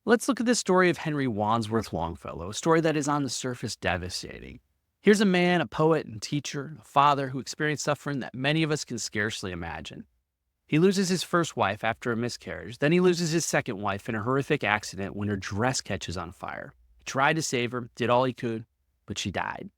Let's look at the story of Henry Wadsworth Longfellow, a story that is on the surface devastating. Here's a man, a poet and teacher, a father who experienced suffering that many of us can scarcely imagine. He loses his first wife after a miscarriage. Then he loses his second wife in a horrific accident when her dress catches on fire. He tried to save her, did all he could, but she died.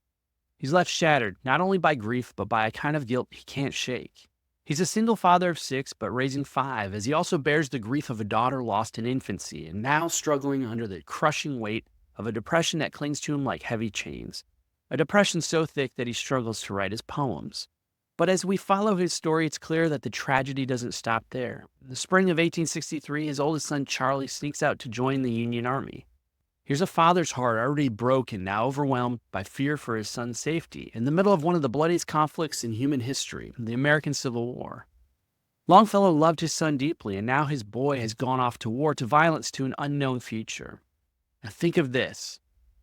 He's left shattered, not only by grief, but by a kind of guilt he can't shake. He's a single father of 6, but raising 5, as he also bears the grief of a daughter lost in infancy and now struggling under the crushing weight of a depression that clings to him like heavy chains. A depression so thick that he struggles to write his poems. But as we follow his story, it's clear that the tragedy doesn't stop there. In the spring of 1863, his oldest son Charlie sneaks out to join the Union Army. Here's a father's heart already broken, now overwhelmed by fear for his son's safety, in the middle of one of the bloodiest conflicts in human history, the American Civil War. Longfellow loved his son deeply, and now his boy has gone off to war, to violence, to an unknown future. Now think of this.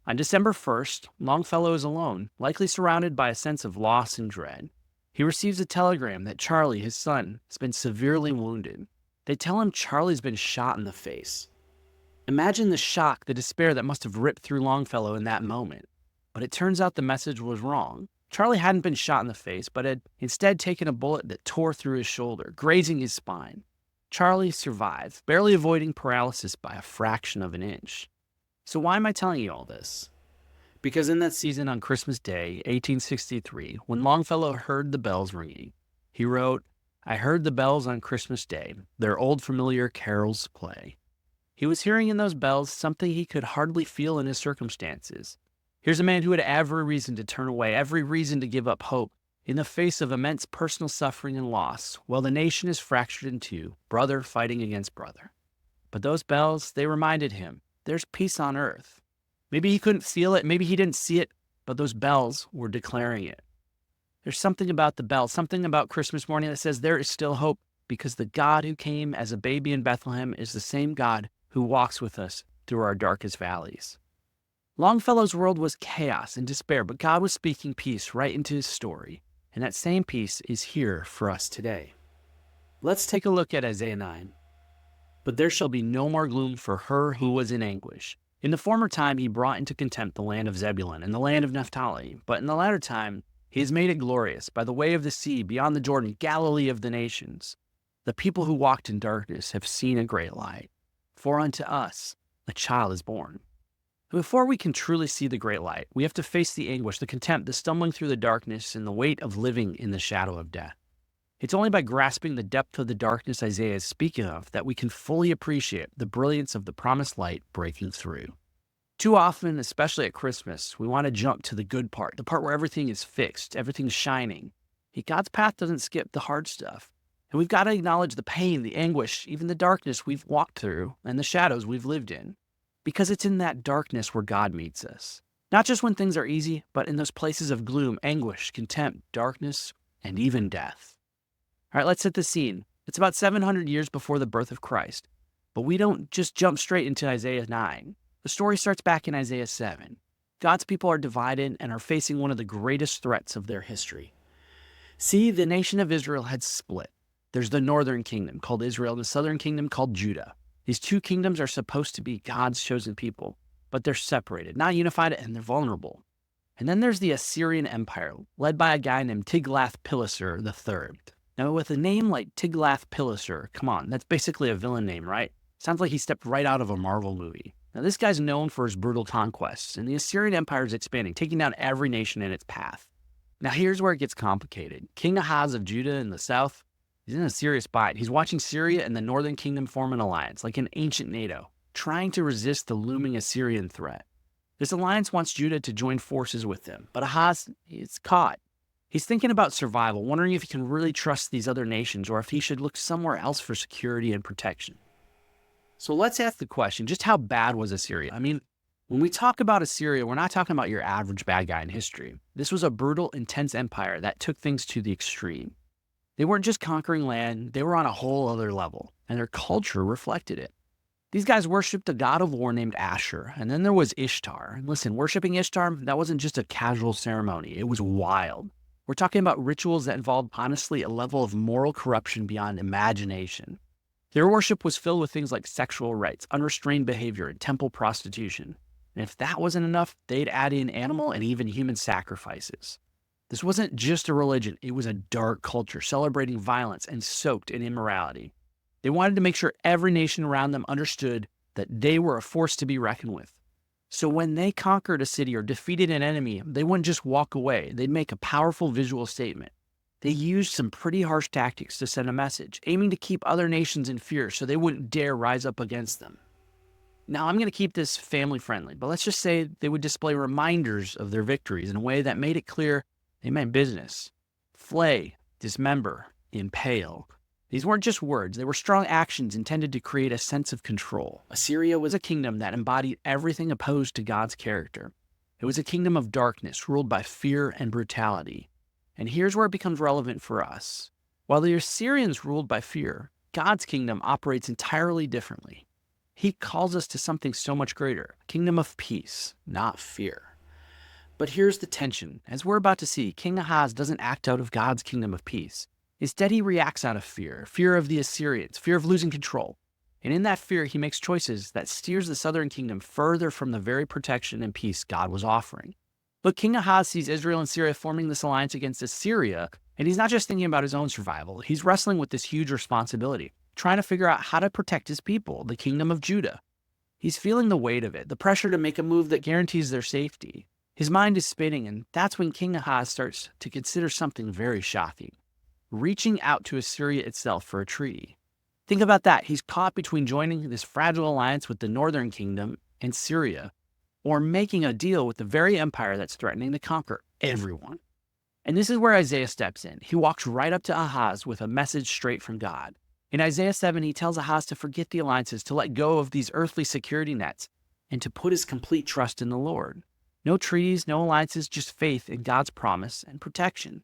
On December 1st, Longfellow is alone, likely surrounded by a sense of loss and dread. He receives a telegram that Charlie, his son, has been severely wounded. They tell him Charlie's been shot in the face. Imagine the shock, the despair that must have ripped through Longfellow in that moment. But it turns out the message was wrong. Charlie hadn't been shot in the face, but had instead taken a bullet that tore through his shoulder, grazing his spine. Charlie survived, barely avoiding paralysis by a fraction of an inch. So why am I telling you all this? Because in that season on Christmas Day, 1863, when Longfellow heard the bells ringing, he wrote, "I heard the bells on Christmas Day, their old familiar carols play." He was hearing in those bells something he could hardly feel in his circumstances. Here's a man who had every reason to turn away, every reason to give up hope, in the face of immense personal suffering and loss, while the nation is fractured in two, brother fighting against brother. But those bells, they reminded him, there's peace on earth. Maybe he couldn't feel it, maybe he didn't see it, but those bells were declaring it. There's something about the bells, something about Christmas morning that says there is still hope, because the God who came as a baby in Bethlehem is the same God who walks with us through our darkest valleys. Longfellow's world was chaos and despair, but God was speaking peace right into his story, and that same peace is here for us today. Let's take a look at Isaiah 9. "But there shall be no more gloom for her who was in anguish. In the former time he brought into contempt the land of Zebulun and the land of Naphtali, but in the latter time he has made it glorious, by the way of the sea, beyond the Jordan, Galilee of the nations. The people who walked in darkness have seen a great light. For unto us a child is born." Before we can truly see the great light, we have to face the anguish, the contempt, the stumbling through the darkness, and the weight of living in the shadow of death. It's only by grasping the depth of the darkness Isaiah is speaking of that we can fully appreciate the brilliance of the promised light breaking through. Too often, especially at Christmas, we want to jump to the good part, the part where everything is fixed, everything's shining. Yet God's path doesn't skip the hard stuff. And we've got to acknowledge the pain, the anguish, even the darkness we've walked through, and the shadows we've lived in. Because it's in that darkness where God meets us. Not just when things are easy, but in those places of gloom, anguish, contempt, darkness, and even death. All right, let's set the scene. It's about 700 years before the birth of Christ. But we don't just jump straight into Isaiah 9. The story starts back in Isaiah 7. God's people are divided and are facing one of the greatest threats of their history. See, the nation of Israel had split. There's the northern kingdom called Israel and the southern kingdom called Judah. These two kingdoms are supposed to be God's chosen people, but they're separated, not unified, and they're vulnerable. And then there's the Assyrian Empire, led by a guy named Tiglath-Pileser III. Now, with a name like Tiglath-Pileser, come on, that's basically a villain name, right? Sounds like he stepped right out of a Marvel movie. Now, this guy's known for his brutal conquests, and the Assyrian Empire is expanding, taking down every nation in its path. Now, here's where it gets complicated. King Ahaz of Judah in the south, he's in a serious bind. He's watching Syria and the northern kingdom form an alliance, like an ancient NATO, trying to resist the looming Assyrian threat. This alliance wants Judah to join forces with them, but Ahaz is caught. He's thinking about survival, wondering if he can really trust these other nations or if he should look somewhere else for security and protection. So let's ask the question, just how bad was Assyria? I mean, when we talk about Assyria, we're not talking about your average bad guy in history. This was a brutal, intense empire that took things to the extreme. They weren't just conquering land, they were on a whole other level, and their culture reflected it. These guys worshipped a god of war named Asher, and then there was Ishtar. And listen, worshipping Ishtar, that wasn't just a casual ceremony, it was wild. We're talking about rituals that involved, honestly, a level of moral corruption beyond imagination. Their worship was filled with things like sexual rites, unrestrained behavior, and temple prostitution. And if that wasn't enough, they'd add in animal and even human sacrifices. This wasn't just a religion, it was a dark culture celebrating violence and soaked in immorality. They wanted to make sure every nation around them understood that they were a force to be reckoned with. So when they conquered a city or defeated an enemy, they wouldn't just walk away, they'd make a powerful visual statement. They used some pretty harsh tactics to send a message, aiming to keep other nations in fear so they wouldn't dare rise up against them. Now, I'm going to keep this family friendly, but let's just say they would display reminders of their victories in a way that made it clear they meant business. Flay, dismember, impale. These weren't just words, they were strong actions intended to create a sense of control. Assyria was a kingdom that embodied everything opposed to God's character. It was a kingdom of darkness ruled by fear and brutality. And here's where it becomes relevant for us. While the Assyrians ruled by fear, God's kingdom operates entirely differently. He calls us to something so much greater, a kingdom of peace, not fear. But here's the tension. As we're about to see, King Ahaz doesn't act out of God's kingdom of peace. Instead, he reacts out of fear of the Assyrians, fear of losing control. And in that fear, he makes choices that steers the southern kingdom further from the very protection and peace God was offering. But King Ahaz sees Israel and Syria forming this alliance against Assyria, and he's not just thinking about his own survival. He's wrestling with this huge responsibility, trying to figure out how to protect his people, the kingdom of Judah. He's feeling the weight of it, the pressure to make a move that guarantees their safety. His mind is spinning, and that's when King Ahaz starts to consider something very shocking: reaching out to Assyria itself for a treaty. Think about that. He's caught between joining this fragile alliance with the northern kingdom and Syria, or making a deal with the very empire that's threatening to conquer everyone. And this is where Isaiah steps in. He walks right up to Ahaz with a message straight from God. In Isaiah 7, he tells Ahaz to forget the alliances, to let go of these earthly security nets, and to put his complete trust in the Lord. No treaties, no alliances, just faith in God's promise and protection.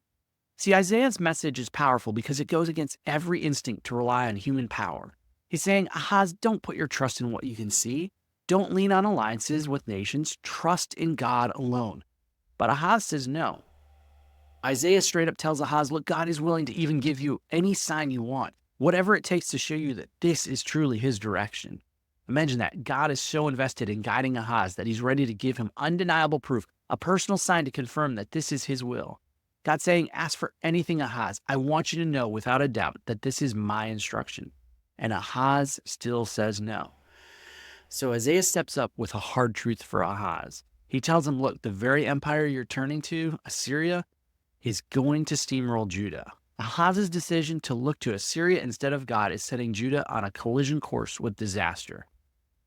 See, Isaiah's message is powerful because it goes against every instinct to rely on human power. He's saying, Ahaz, don't put your trust in what you can see. Don't lean on alliances with nations. Trust in God alone. But Ahaz says no. Isaiah straight up tells Ahaz, look, God is willing to even give you any sign you want, whatever it takes to show you that this is truly his direction. Imagine that. God is so invested in guiding Ahaz that he's ready to give him undeniable proof, a personal sign to confirm that this is his will. God's saying, ask for anything, Ahaz. I want you to know without a doubt that this is my instruction. And Ahaz still says no. So Isaiah steps up with a hard truth for Ahaz. He tells him, look, the very empire you're turning to, Assyria, is going to steamroll Judah. Ahaz's decision to look to Assyria instead of God is setting Judah on a collision course with disaster.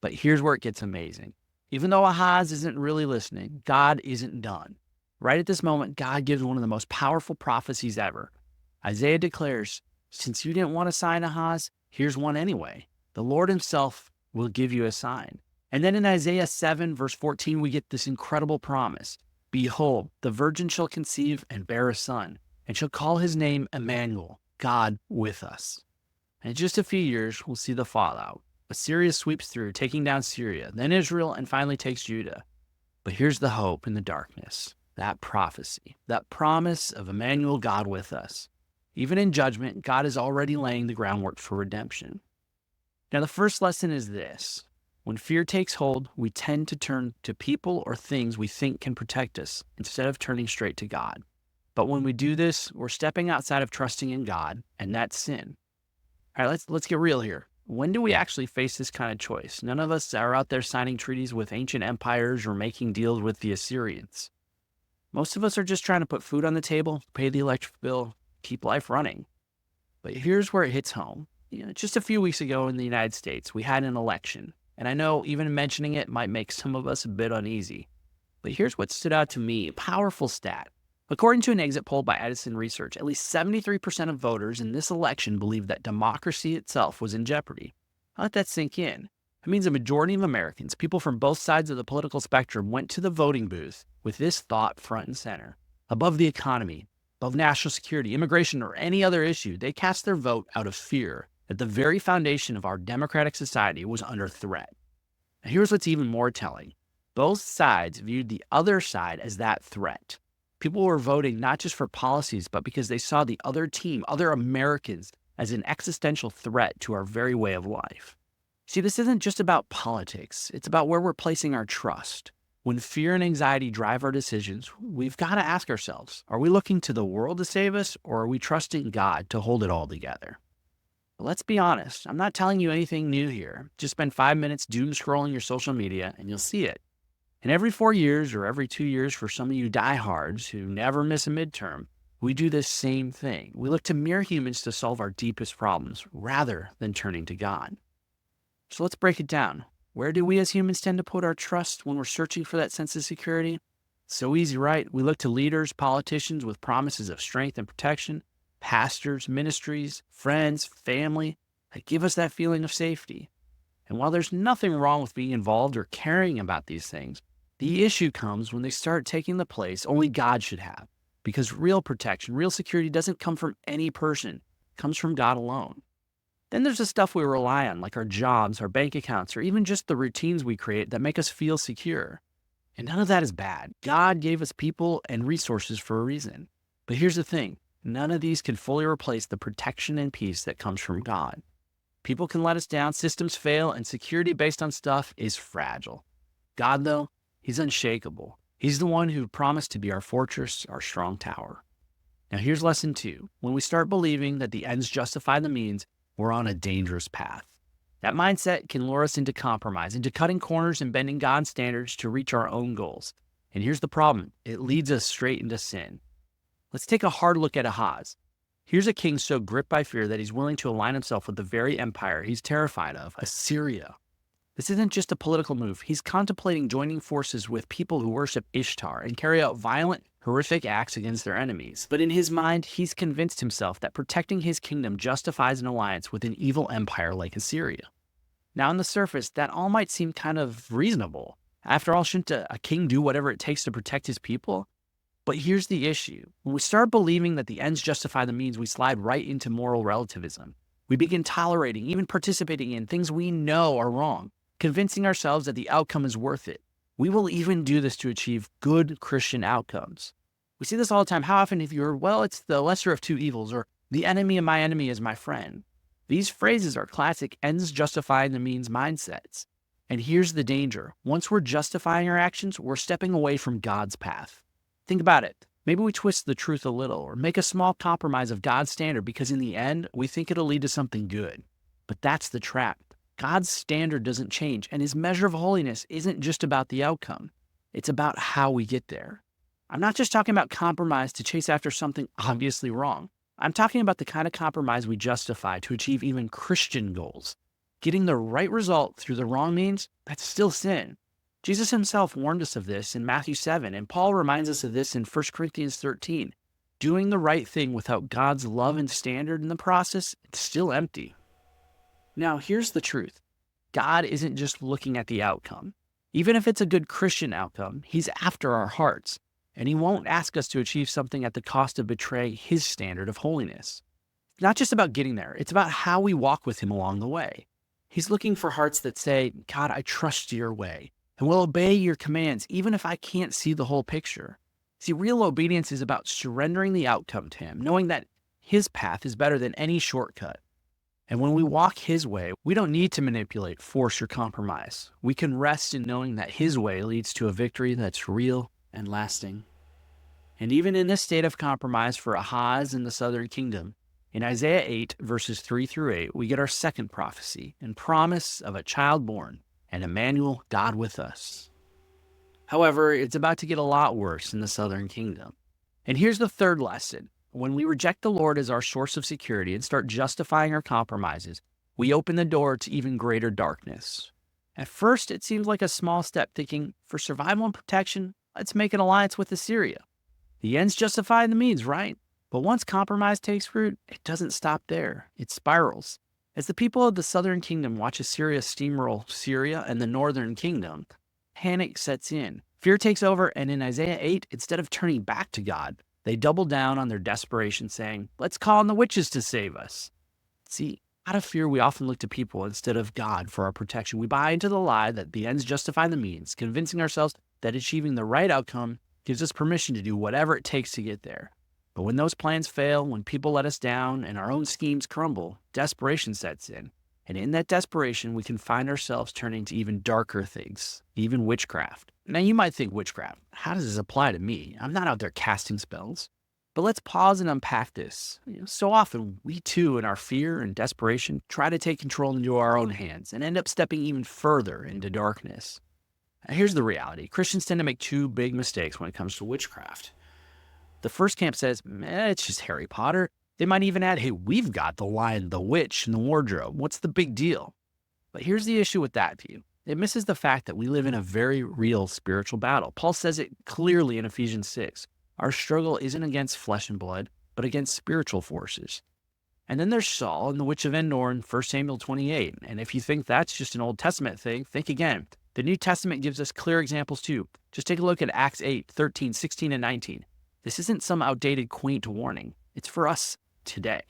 But here's where it gets amazing. Even though Ahaz isn't really listening, God isn't done. Right at this moment, God gives one of the most powerful prophecies ever. Isaiah declares, since you didn't want a sign, Ahaz, here's one anyway. The Lord himself will give you a sign. And then in Isaiah 7, verse 14, we get this incredible promise. Behold, the virgin shall conceive and bear a son, and shall call his name Immanuel, God with us. And in just a few years, we'll see the fallout. Assyria sweeps through, taking down Syria, then Israel, and finally takes Judah. But here's the hope in the darkness, that prophecy, that promise of Immanuel, God with us. Even in judgment, God is already laying the groundwork for redemption. Now, the first lesson is this. When fear takes hold, we tend to turn to people or things we think can protect us instead of turning straight to God. But when we do this, we're stepping outside of trusting in God, and that's sin. All right, let's get real here. When do we actually face this kind of choice? None of us are out there signing treaties with ancient empires or making deals with the Assyrians. Most of us are just trying to put food on the table, pay the electric bill, keep life running. But here's where it hits home. Just a few weeks ago in the United States, we had an election. And I know even mentioning it might make some of us a bit uneasy. But here's what stood out to me, a powerful stat. According to an exit poll by Edison Research, at least 73% of voters in this election believed that democracy itself was in jeopardy. Let that sink in. It means a majority of Americans, people from both sides of the political spectrum, went to the voting booth with this thought front and center. Above the economy, above national security, immigration, or any other issue, they cast their vote out of fear that the very foundation of our democratic society was under threat. Now, here's what's even more telling. Both sides viewed the other side as that threat. People were voting not just for policies, but because they saw the other team, other Americans, as an existential threat to our very way of life. See, this isn't just about politics. It's about where we're placing our trust. When fear and anxiety drive our decisions, we've got to ask ourselves, are we looking to the world to save us, or are we trusting God to hold it all together? But let's be honest, I'm not telling you anything new here. Just spend 5 minutes doom scrolling your social media and you'll see it. And every 4 years or every 2 years for some of you diehards who never miss a midterm, we do this same thing. We look to mere humans to solve our deepest problems rather than turning to God. So let's break it down. Where do we as humans tend to put our trust when we're searching for that sense of security? So easy, right? We look to leaders, politicians with promises of strength and protection, pastors, ministries, friends, family that give us that feeling of safety. And while there's nothing wrong with being involved or caring about these things, the issue comes when they start taking the place only God should have. Because real protection, real security doesn't come from any person. It comes from God alone. Then there's the stuff we rely on, like our jobs, our bank accounts, or even just the routines we create that make us feel secure. And none of that is bad. God gave us people and resources for a reason. But here's the thing. None of these can fully replace the protection and peace that comes from God. People can let us down, systems fail, and security based on stuff is fragile. God, though, He's unshakable. He's the one who promised to be our fortress, our strong tower. Now here's lesson 2. When we start believing that the ends justify the means, we're on a dangerous path. That mindset can lure us into compromise, into cutting corners and bending God's standards to reach our own goals. And here's the problem. It leads us straight into sin. Let's take a hard look at Ahaz. Here's a king so gripped by fear that he's willing to align himself with the very empire he's terrified of, Assyria. This isn't just a political move. He's contemplating joining forces with people who worship Ishtar and carry out violent, horrific acts against their enemies. But in his mind, he's convinced himself that protecting his kingdom justifies an alliance with an evil empire like Assyria. Now, on the surface, that all might seem kind of reasonable. After all, shouldn't a king do whatever it takes to protect his people? But here's the issue. When we start believing that the ends justify the means, we slide right into moral relativism. We begin tolerating, even participating in things we know are wrong, convincing ourselves that the outcome is worth it. We will even do this to achieve good Christian outcomes. We see this all the time. How often have you heard, well, it's the lesser of two evils, or the enemy of my enemy is my friend? These phrases are classic ends justifying the means mindsets. And here's the danger. Once we're justifying our actions, we're stepping away from God's path. Think about it. Maybe we twist the truth a little or make a small compromise of God's standard because in the end, we think it'll lead to something good. But that's the trap. God's standard doesn't change, and his measure of holiness isn't just about the outcome. It's about how we get there. I'm not just talking about compromise to chase after something obviously wrong. I'm talking about the kind of compromise we justify to achieve even Christian goals. Getting the right result through the wrong means, that's still sin. Jesus himself warned us of this in Matthew 7, and Paul reminds us of this in 1 Corinthians 13. Doing the right thing without God's love and standard in the process, it's still empty. Now, here's the truth. God isn't just looking at the outcome. Even if it's a good Christian outcome, he's after our hearts, and he won't ask us to achieve something at the cost of betraying his standard of holiness. It's not just about getting there. It's about how we walk with him along the way. He's looking for hearts that say, God, I trust your way, and will obey your commands, even if I can't see the whole picture. See, real obedience is about surrendering the outcome to him, knowing that his path is better than any shortcut. And when we walk his way, we don't need to manipulate, force, or compromise. We can rest in knowing that his way leads to a victory that's real and lasting. And even in this state of compromise for Ahaz and the southern kingdom, in Isaiah 8, verses 3 through 8, we get our second prophecy and promise of a child born, and Immanuel, God with us. However, it's about to get a lot worse in the southern kingdom. And here's the third lesson. When we reject the Lord as our source of security and start justifying our compromises, we open the door to even greater darkness. At first, it seems like a small step, thinking, for survival and protection, let's make an alliance with Assyria. The ends justify the means, right? But once compromise takes root, it doesn't stop there. It spirals. As the people of the southern kingdom watch Assyria steamroll Syria and the northern kingdom, panic sets in. Fear takes over, and in Isaiah 8, instead of turning back to God, they double down on their desperation, saying, let's call on the witches to save us. See, out of fear, we often look to people instead of God for our protection. We buy into the lie that the ends justify the means, convincing ourselves that achieving the right outcome gives us permission to do whatever it takes to get there. But when those plans fail, when people let us down and our own schemes crumble, desperation sets in. And in that desperation, we can find ourselves turning to even darker things, even witchcraft. Now, you might think, witchcraft, how does this apply to me? I'm not out there casting spells. But let's pause and unpack this. So often, we too, in our fear and desperation, try to take control into our own hands and end up stepping even further into darkness. Now, here's the reality. Christians tend to make two big mistakes when it comes to witchcraft. The first camp says, it's just Harry Potter. They might even add, hey, we've got the Lion, the Witch, in the wardrobe. What's the big deal? But here's the issue with that view. It misses the fact that we live in a very real spiritual battle. Paul says it clearly in Ephesians 6. Our struggle isn't against flesh and blood, but against spiritual forces. And then there's Saul and the Witch of Endor in 1 Samuel 28. And if you think that's just an Old Testament thing, think again. The New Testament gives us clear examples too. Just take a look at Acts 8, 13, 16, and 19. This isn't some outdated, quaint warning. It's for us today.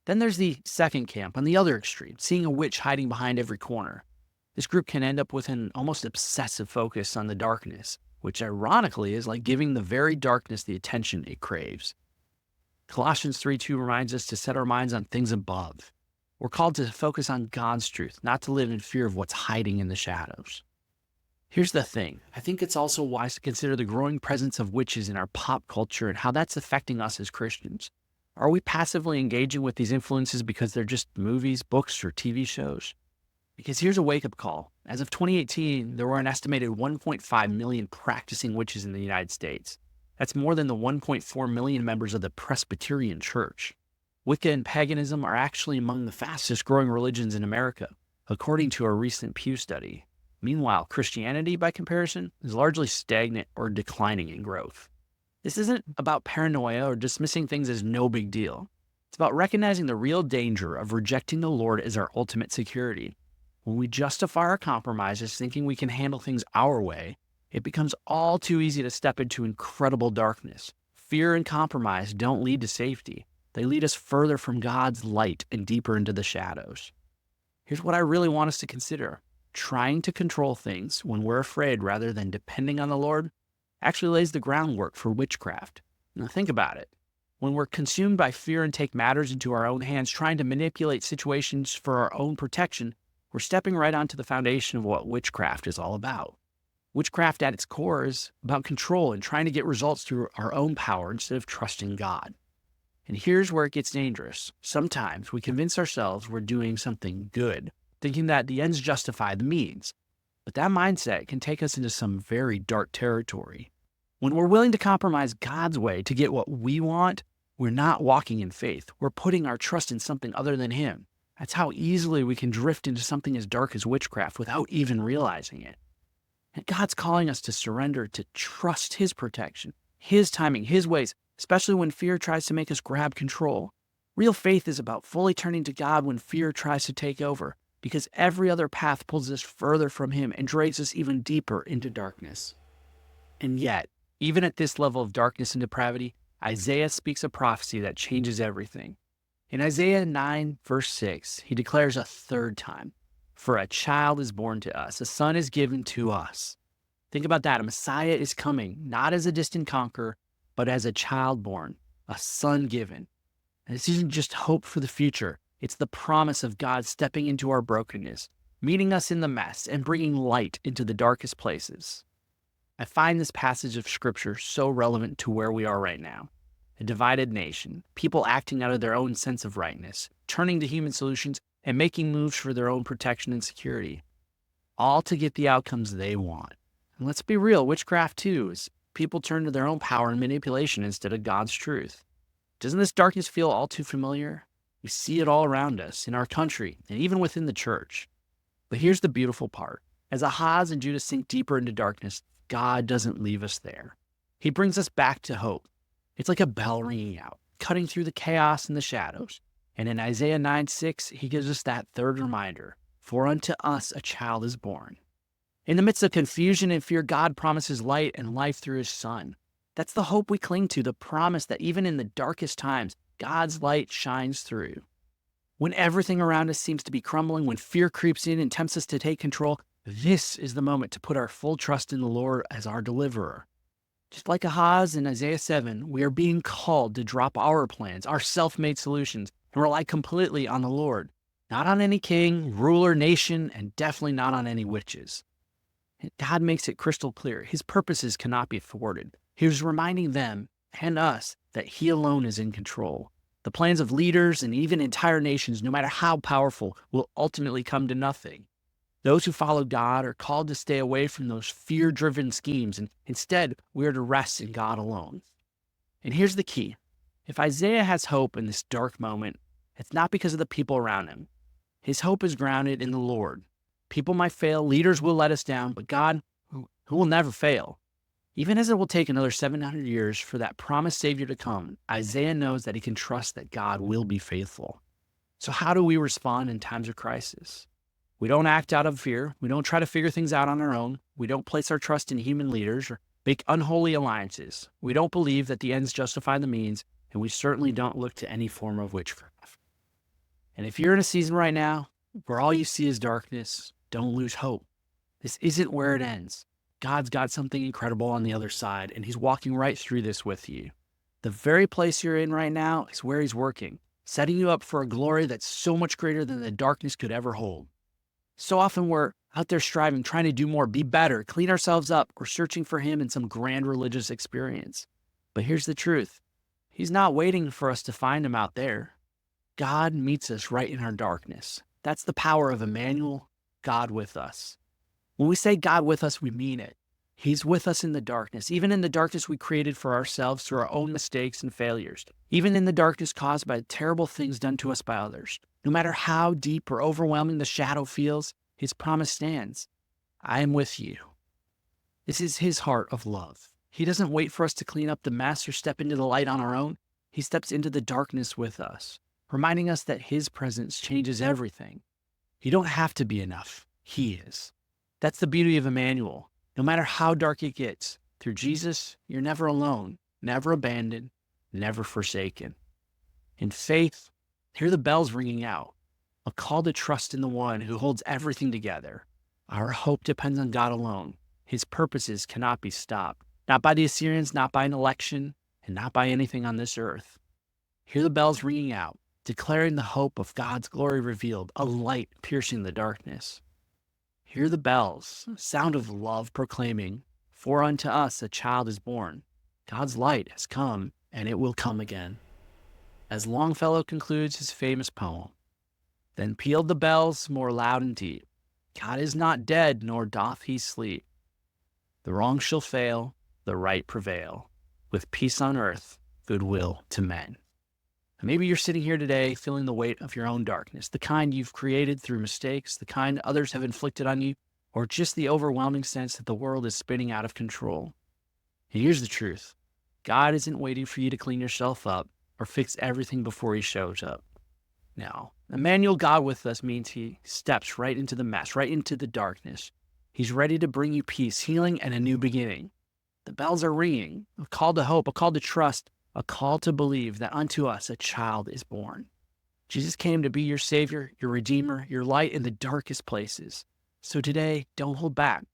Then there's the second camp on the other extreme, seeing a witch hiding behind every corner. This group can end up with an almost obsessive focus on the darkness, which ironically is like giving the very darkness the attention it craves. Colossians 3:2 reminds us to set our minds on things above. We're called to focus on God's truth, not to live in fear of what's hiding in the shadows. Here's the thing. I think it's also wise to consider the growing presence of witches in our pop culture and how that's affecting us as Christians. Are we passively engaging with these influences because they're just movies, books, or TV shows? Because here's a wake-up call. As of 2018, there were an estimated 1.5 million practicing witches in the United States. That's more than the 1.4 million members of the Presbyterian Church. Wicca and paganism are actually among the fastest growing religions in America, according to a recent Pew study. Meanwhile, Christianity, by comparison, is largely stagnant or declining in growth. This isn't about paranoia or dismissing things as no big deal. It's about recognizing the real danger of rejecting the Lord as our ultimate security. When we justify our compromises thinking we can handle things our way, it becomes all too easy to step into incredible darkness. Fear and compromise don't lead to safety. They lead us further from God's light and deeper into the shadows. Here's what I really want us to consider. Trying to control things when we're afraid rather than depending on the Lord actually lays the groundwork for witchcraft. Now think about it. When we're consumed by fear and take matters into our own hands, trying to manipulate situations for our own protection, we're stepping right onto the foundation of what witchcraft is all about. Witchcraft at its core is about control and trying to get results through our own power instead of trusting God. And here's where it gets dangerous. Sometimes we convince ourselves we're doing something good, thinking that the ends justify the means. But that mindset can take us into some very dark territory. When we're willing to compromise God's way to get what we want, we're not walking in faith. We're putting our trust in something other than Him. That's how easily we can drift into something as dark as witchcraft without even realizing it. And God's calling us to surrender, to trust His protection, His timing, His ways, especially when fear tries to make us grab control. Real faith is about fully turning to God when fear tries to take over, because every other path pulls us further from Him and drags us even deeper into darkness. And yet, even at this level of darkness and depravity, Isaiah speaks a prophecy that changes everything. In Isaiah 9, verse 6, he declares a third time, "For a child is born to us, a son is given to us." Think about that. A Messiah is coming, not as a distant conqueror, but as a child born, a son given. And this isn't just hope for the future. It's the promise of God stepping into our brokenness, meeting us in the mess, and bringing light into the darkest places. I find this passage of Scripture so relevant to where we are right now. A divided nation, people acting out of their own sense of rightness, turning to human solutions, and making moves for their own protection and security, all to get the outcomes they want. And let's be real, witchcraft too, is people turn to their own power and manipulation instead of God's truth. Doesn't this darkness feel all too familiar? We see it all around us, in our country, and even within the church. But here's the beautiful part. As Ahaz and Judah sink deeper into darkness, God doesn't leave us there. He brings us back to hope. It's like a bell ringing out, cutting through the chaos and the shadows. And in Isaiah 9:6, he gives us that third reminder, "For unto us a child is born." In the midst of confusion and fear, God promises light and life through His Son. That's the hope we cling to, the promise that even in the darkest times, God's light shines through. When everything around us seems to be crumbling, when fear creeps in and tempts us to take control, this is the moment to put our full trust in the Lord as our deliverer. Just like Ahaz in Isaiah 7, we are being called to drop our plans, our self-made solutions, and rely completely on the Lord, not on any king, ruler, nation, and definitely not on any witches. God makes it crystal clear his purposes cannot be thwarted. He was reminding them and us that he alone is in control. The plans of leaders and even entire nations, no matter how powerful, will ultimately come to nothing. Those who follow God are called to stay away from those fear-driven schemes, and instead, we are to rest in God alone. And here's the key. If Isaiah has hope in this dark moment, it's not because of the people around him. His hope is grounded in the Lord. People might fail, leaders will let us down, but God, who will never fail. Even as it will take another 700 years for that promised Savior to come, Isaiah knows that he can trust that God will be faithful. So how do we respond in times of crisis? We don't act out of fear. We don't try to figure things out on our own. We don't place our trust in human leaders or make unholy alliances. We don't believe that the ends justify the means, and we certainly don't look to any form of witchcraft. And if you're in a season right now where all you see is darkness, don't lose hope. This isn't where it ends. God's got something incredible on the other side, and he's walking right through this with you. The very place you're in right now is where he's working, setting you up for a glory that's so much greater than the darkness could ever hold. So often we're out there striving, trying to do more, be better, clean ourselves up, or searching for him in some grand religious experience. But here's the truth. He's not waiting for us to find him out there. God meets us right in our darkness. That's the power of Immanuel, God with us. When we say God with us, we mean it. He's with us in the darkness, even in the darkness we created for ourselves through our own mistakes and failures, even in the darkness caused by terrible things done to us by others. No matter how deep or overwhelming the shadow feels, his promise stands. I am with you. This is his heart of love. He doesn't wait for us to clean up the mess or step into the light on our own. He steps into the darkness with us, reminding us that his presence changes everything. You don't have to be enough. He is. That's the beauty of Immanuel. No matter how dark it gets, through Jesus, you're never alone, never abandoned, never forsaken. In faith, hear the bells ringing out, a call to trust in the one who holds everything together. Our hope depends on God alone. His purposes cannot be stopped, not by the Assyrians, not by an election, and not by anything on this earth. Hear the bells ringing out, declaring the hope of God's glory revealed, a light piercing the darkness. Hear the bells, sound of love proclaiming, for unto us a child is born. God's light has come, and it will come again. As Longfellow concludes his famous poem, then pealed the bells more loud and deep. God is not dead, nor doth he sleep. The wrong shall fail, the right prevail, with peace on earth, goodwill to men. Maybe you're sitting here today feeling the weight of your own darkness, the kind you've created through mistakes, the kind others have inflicted on you, or just the overwhelming sense that the world is spinning out of control. And here's the truth. God isn't waiting for you to clean yourself up or fix everything before he shows up. Now, Immanuel, God with us, means he steps right into the mess, right into the darkness. He's ready to bring you peace, healing, and a new beginning. The bells are ringing, a call to hope, a call to trust, a call to believe that unto us a child is born. Jesus came to be your Savior, your Redeemer, your light in the darkest places. So today, don't hold back.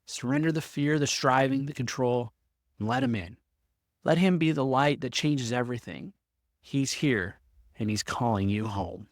Surrender the fear, the striving, the control, and let him in. Let him be the light that changes everything. He's here, and he's calling you home.